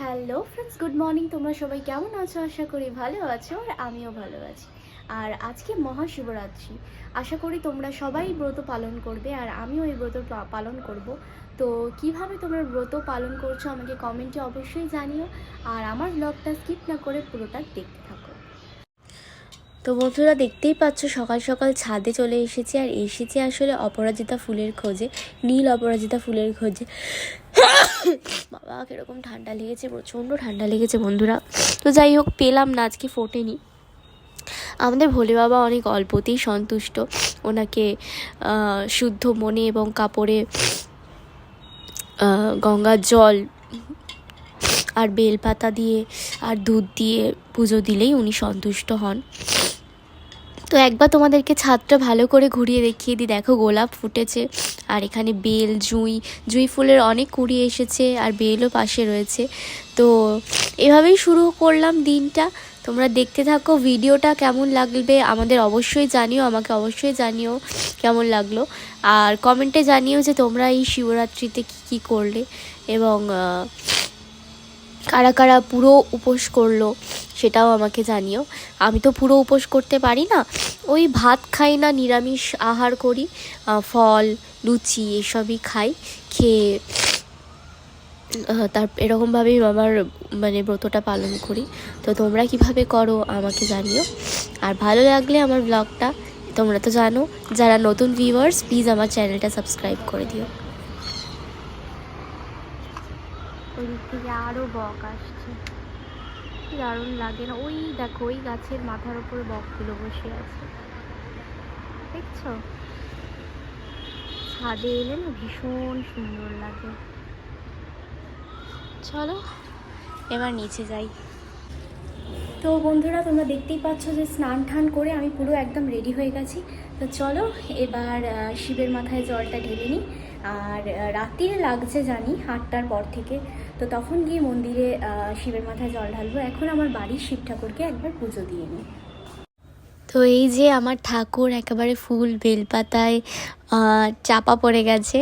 Hello friends, good morning. তোমরা সবাই কেমন আছো? আশা করি ভালো আছো, আর আমিও ভালো আছি। আর আজকে মহাশিবরাত্রি। আশা করি তোমরা সবাই ব্রত পালন করবে, আর আমিও এই ব্রত পালন করব। তো কিভাবে তোমরা ব্রত পালন করছো আমাকে কমেন্টে অবশ্যই জানিও, আর আমার ব্লগটা স্কিপ না করে পুরোটা দেখতে থাকো। তো বন্ধুরা, দেখতেই পাচ্ছ সকাল সকাল ছাদে চলে এসেছি, আর এসেছি আসলে অপরাজিতা ফুলের খোঁজে, নীল অপরাজিতা ফুলের খোঁজে। বাবা কিরকম ঠান্ডা লেগেছে, প্রচণ্ড ঠান্ডা লেগেছে বন্ধুরা। তো যাই হোক, পেলাম না, আজকে ফোটেনি। আমাদের ভোলে বাবা অনেক অল্পতেই সন্তুষ্ট। ওনাকে শুদ্ধ মনে এবং কাপড়ে গঙ্গার জল আর বেলপাতা দিয়ে আর দুধ দিয়ে পুজো দিলেই উনি সন্তুষ্ট হন। তো একবার তোমাদেরকে ছাদটা ভালো করে ঘুরিয়ে দেখিয়ে দিই। দেখো, গোলাপ ফুটেছে, আর এখানে বেল, জুঁই ফুলের অনেক কুড়ি এসেছে, আর বেলও পাশে রয়েছে। তো এভাবেই শুরু করলাম দিনটা। তোমরা দেখতে থাকো ভিডিওটা। কেমন লাগবে আমাকে অবশ্যই জানিও কেমন লাগলো, আর কমেন্টে জানিও যে তোমরা এই শিবরাত্রিতে কী করলে, এবং কারা কারা পুরো উপোস করলো সেটাও আমাকে জানিও। আমি তো পুরো উপোস করতে পারি না, ওই ভাত খাই না, নিরামিষ আহার করি, ফল লুচি এসবই খাই। খেয়ে তার এরকমভাবেই আমার ব্রতটা পালন করি। তো তোমরা কিভাবে করো আমাকে জানিও, আর ভালো লাগলে আমার ব্লগটা, তোমরা তো জানো, যারা নতুন ভিউয়ার্স প্লিজ আমার চ্যানেলটা সাবস্ক্রাইব করে দিও। ওই দিক থেকে আরও বক আসছে, কি দারুণ লাগে না? ওই দেখো, ওই গাছের মাথার উপরে বকগুলো বসে আছে, দেখছো? ছাদে এলে না ভীষণ সুন্দর লাগে। চলো এবার নিচে যাই। তো বন্ধুরা, তোমরা দেখতেই পাচ্ছ যে স্নান টান করে আমি পুরো একদম রেডি হয়ে গেছি। তো চলো এবার শিবের মাথায় জলটা ঢেলে নিই। আর রাত্রিরে লাগছে জানি 8টার পর থেকে, তো তখন গিয়ে মন্দিরে শিবের মাথায় জল ঢালবো। এখন আমার বাড়ির শিব ঠাকুরকে একবার পুজো দিয়ে নিই। তো এই যে আমার ঠাকুর একেবারে ফুল বেলপাতায় চাপা পড়ে গেছে।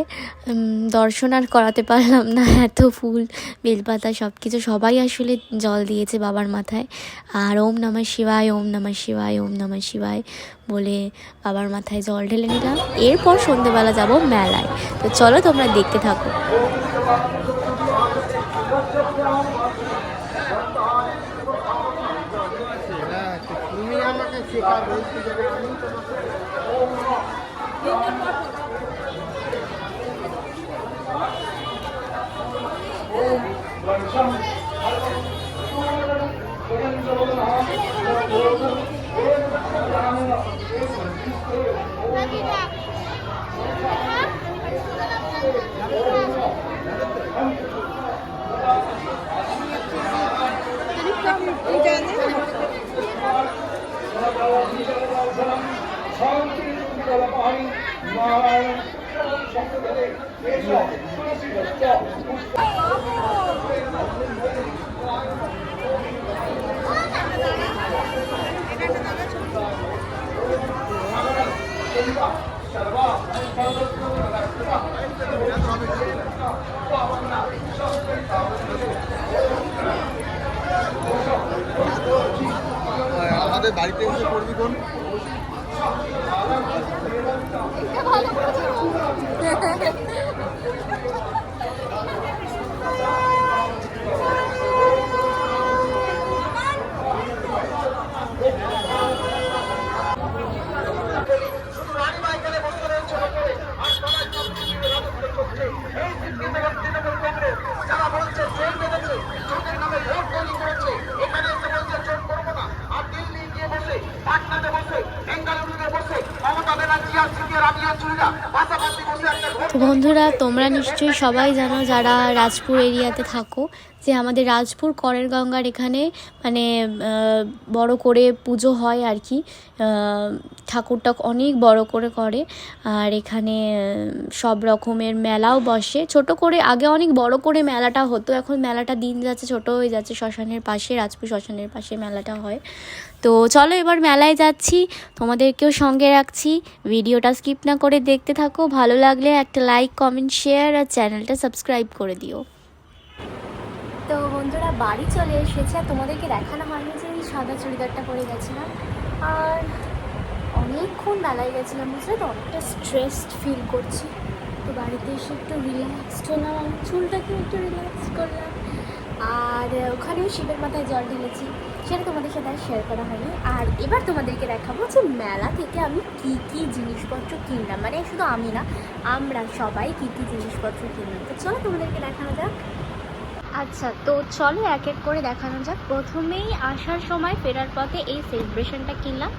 দর্শন আর করাতে পারলাম না, এত ফুল বেলপাতা সব কিছু, সবাই আসলে জল দিয়েছে বাবার মাথায়। আর ওম নমঃ শিবায়, ওম নমঃ শিবায়, ওম নমঃ শিবায় বলে বাবার মাথায় জল ঢেলে নিলাম। এরপর সন্ধেবেলা যাব মেলায়। তো চলো তোমরা দেখতে থাকো। তুমি আমাকে শেখাবে আমাদের বাড়িতে এসে করবি কোন তো বন্ধুরা, তোমরা নিশ্চয়ই সবাই জানো যারা রাজপুর এরিয়াতে থাকো, যে আমাদের রাজপুর করের গঙ্গার এখানে বড় করে পুজো হয় আর কি। ঠাকুরটা অনেক বড় করে করে, আর এখানে সব রকমের মেলাও বসে ছোট করে। আগে অনেক বড় করে মেলাটা হতো, এখন মেলাটা দিন যাচ্ছে ছোট হয়ে যাচ্ছে। শ্মশানের পাশে, রাজপুর শ্মশানের পাশে মেলাটা হয়। তো চলো এবার মেলায় যাচ্ছি, তোমাদেরকেও সঙ্গে রাখছি। ভিডিওটা স্কিপ না করে দেখতে থাকো। ভালো লাগলে একটা লাইক, কমেন্ট, শেয়ার আর চ্যানেলটা সাবস্ক্রাইব করে দিও। তো বন্ধু বন্ধুরা বাড়ি চলে এসেছে, আর তোমাদেরকে দেখানো হয়নি যে এই সাদা চুড়িদারটা পরে গেছিলাম। আর অনেকক্ষণ মেলায় গেছিলাম, বুঝলে তো, অনেকটা স্ট্রেসড ফিল করছি। তো বাড়িতে এসে একটু রিল্যাক্সড হলাম, আমি চুলটাকে একটু রিল্যাক্স করলাম। আর ওখানেও শিবের মাথায় জল ঢেলেছি, সেটা তোমাদের সাথে আর শেয়ার করা হয়নি। আর এবার তোমাদেরকে দেখাবো যে মেলা থেকে আমি কি কি জিনিসপত্র কিনলাম, মানে শুধু আমি না, আমরা সবাই কি কি জিনিসপত্র কিনলাম। তো চলো তোমাদেরকে দেখানো যাক। আচ্ছা, তো চলো এক এক করে দেখানো যাক। প্রথমেই আসার সময় ফেরার পথে এই সেলিব্রেশনটা কিনলাম,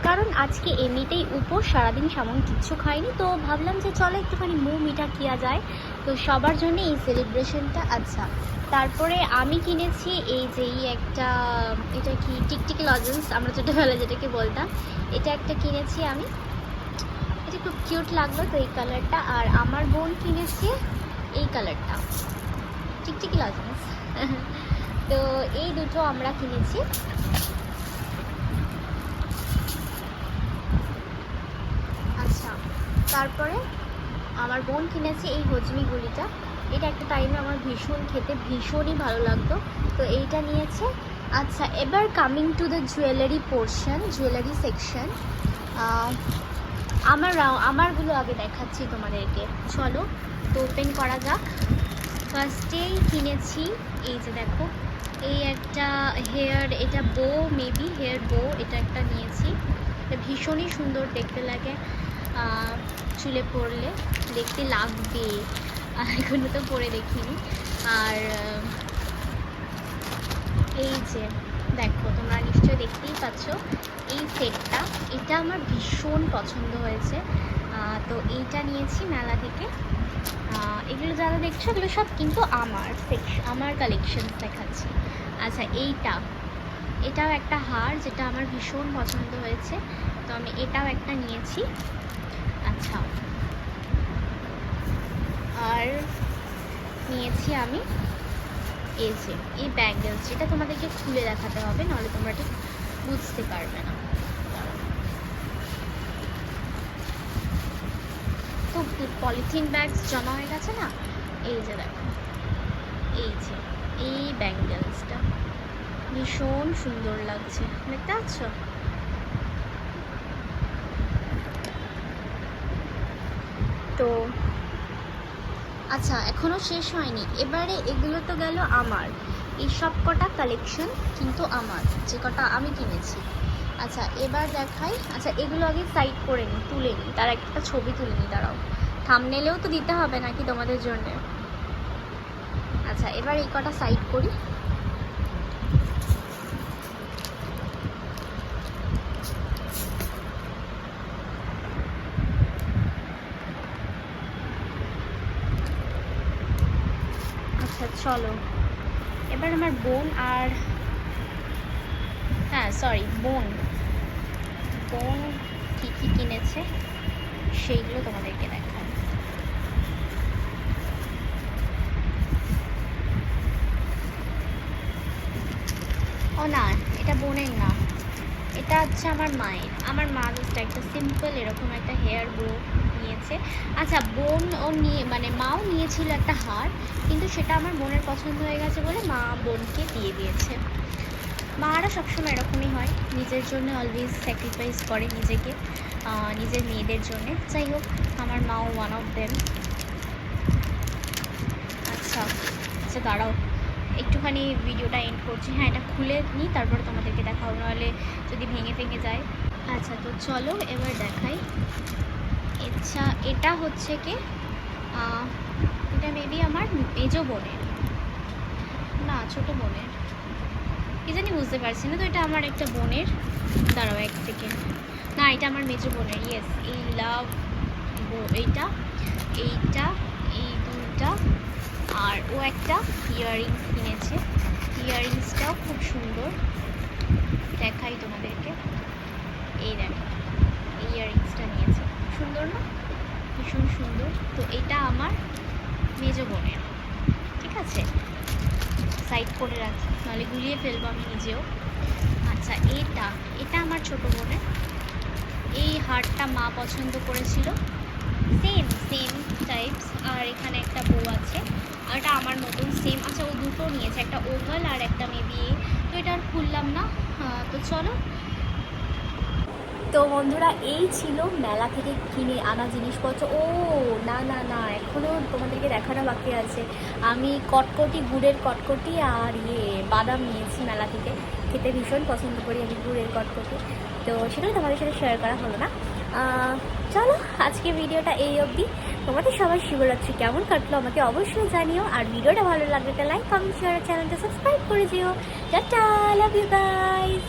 কারণ আজকে এমনিতেই উপোস, সারাদিন সামন কিচ্ছু খাইনি, তো ভাবলাম যে চলো একটুখানি মুখ মিঠা কিয়া যায়, তো সবার জন্য এই সেলিব্রেশনটা। আচ্ছা, তারপরে আমি কিনেছি এই যে একটা, এটা কি টিকটিকি লজেন্স, আমরা ছোটোবেলা যেটাকে বলতাম, এটা একটা কিনেছি আমি, এটা খুব কিউট লাগলো তো এই কালারটা। আর আমার বোন কিনেছে এই কালারটা, টিকটিকি লজেন্স। তো এই দুটো আমরা কিনেছি। আচ্ছা, তারপরে আমার বোন কিনেছে এই হজমি গুলিটা, এটা একটা টাইমে আমার ভীষণ খেতে ভীষণই ভালো লাগতো, তো এইটা নিয়েছে। আচ্ছা, এবার coming to the jewellery portion, jewellery section. আমারগুলো আগে দেখাচ্ছি তোমাদেরকে, চলো তো ওপেন করা যাক। ফার্স্টেই কিনেছি এই যে দেখো, এই একটা হেয়ার, এটা বো, মেবি হেয়ার বো, এটা একটা নিয়েছি। এটা ভীষণই সুন্দর দেখতে লাগে, চুলে পরলে দেখতে লাগবে, এখনো তো পরে দেখিনি। আর এই যে দেখো, তোমরা নিশ্চয়ই দেখতেই পাচ্ছ এই সেটটা, এটা আমার ভীষণ পছন্দ হয়েছে, তো এইটা নিয়েছি মেলা থেকে। এগুলো যারা দেখছো এগুলো সব কিন্তু আমার কালেকশন দেখাচ্ছি। আচ্ছা, এটাও একটা হার, যেটা আমার ভীষণ পছন্দ হয়েছে, তো আমি এটাও একটা নিয়েছি। আচ্ছা, আর নিয়েছি আমি এই যে এই ব্যাঙ্গেলস, যেটা তোমাদেরকে খুলে দেখাতে হবে, নাহলে তোমরা ঠিক বুঝতে পারবে না। তো পলিথিন ব্যাগস জমা হয়ে গেছে না, এই যে দেখো, এই যে এই ব্যাঙ্গেলসটা ভীষণ সুন্দর লাগছে, দেখতে পাচ্ছ? তো আচ্ছা, এখনো শেষ হয়নি, এবারে এগুলো তো গেল আমার, এই সব কটা কালেকশন কিন্তু আমার, যে কটা আমি কিনেছি। আচ্ছা, এবার দেখাই। আচ্ছা, এগুলো আগে সাইড করে নিই, তুলে নিই, তার একটা ছবি তুলে নিই, দাঁড়াও, থাম্বনেলেও তো দিতে হবে নাকি তোমাদের জন্য। আচ্ছা, এবার এই কটা সাইড করি। আচ্ছা, চলো এবার আমার বোন আর, হ্যাঁ সরি, বোন কী কী কিনেছে সেইগুলো তোমাদেরকে দেখায়। ও না, এটা বোনের না, এটা হচ্ছে আমার মায়ের। আমার মা জাস্ট একটা সিম্পল এরকম একটা হেয়ার বো নিয়েছে। আচ্ছা, বোন ও নিয়ে, মানে মাও নিয়েছিল একটা হার, কিন্তু সেটা আমার বোনের পছন্দ হয়ে গেছে বলে মা বোনকে দিয়ে দিয়েছে। মারা সবসময় এরকমই হয়, নিজের জন্য অলওয়েজ স্যাক্রিফাইস করে নিজেকে, নিজের মেয়েদের জন্য। যাই হোক, আমার মাও ওয়ান অফ দেম। আচ্ছা আচ্ছা, দাঁড়াও একটুখানি ভিডিওটা এন্ড করছি। হ্যাঁ, এটা খুলে নিই, তারপরে তোমাদেরকে দেখাবো, নাহলে যদি ভেঙে যায়। আচ্ছা, তো চলো এবার দেখাই। আচ্ছা, এটা হচ্ছে কি, এটা মেবি আমার মেজো বোনের, না ছোট বোনের, কি জানি বুঝতে পারছি না। তো এটা আমার একটা বোনের, দাঁড়াও এক সেকেন্ড, না এটা আমার মেজো বোনের, ইয়েস, এই লাভ এইটা, এই দুটা। আর ও একটা ইয়াররিংস কিনেছে, ইয়াররিংসটাও খুব সুন্দর, দেখাই তোমাদেরকে। এই দেখো, এই ইয়াররিংসটা নিয়েছে, সুন্দর না, ভীষণ সুন্দর। তো এটা আমার মেজো বোনের, ঠিক আছে, সাইড করে রাখি, নাহলে গুলিয়ে ফেলবো আমি নিজেও। আচ্ছা, এটা আমার ছোট বোনের, এই হারটা মা পছন্দ করেছিল, সেম টাইপস। আর এখানে একটা বউ আছে, এটা আমার মতন সেম। আচ্ছা ও দুটো নিয়েছে, একটা ওভাল আর একটা মেবি, তো এটা আর খুললাম না। তো চলো। তো বন্ধুরা এই ছিল মেলা থেকে কিনে আনা জিনিসপত্র। ও না না না, এখনও তোমাদেরকে দেখানো বাকি আছে। আমি কটকটি, গুড়ের কটকটি আর বাদাম নিয়েছি মেলা থেকে। খেতে ভীষণ পছন্দ করি আমি গুড়ের কটকটি, তো সেটাই তোমাদের সাথে শেয়ার করা হলো না। চলো আজকে ভিডিওটা এই অবধি। তোমাদের সবার শিবরাত্রি কেমন কাটলো আমাকে অবশ্যই জানিও, আর ভিডিওটা ভালো লাগলে একটা লাইক, কমেন্ট, শেয়ার, চ্যানেলটা সাবস্ক্রাইব করে দিও। Tata, love you guys.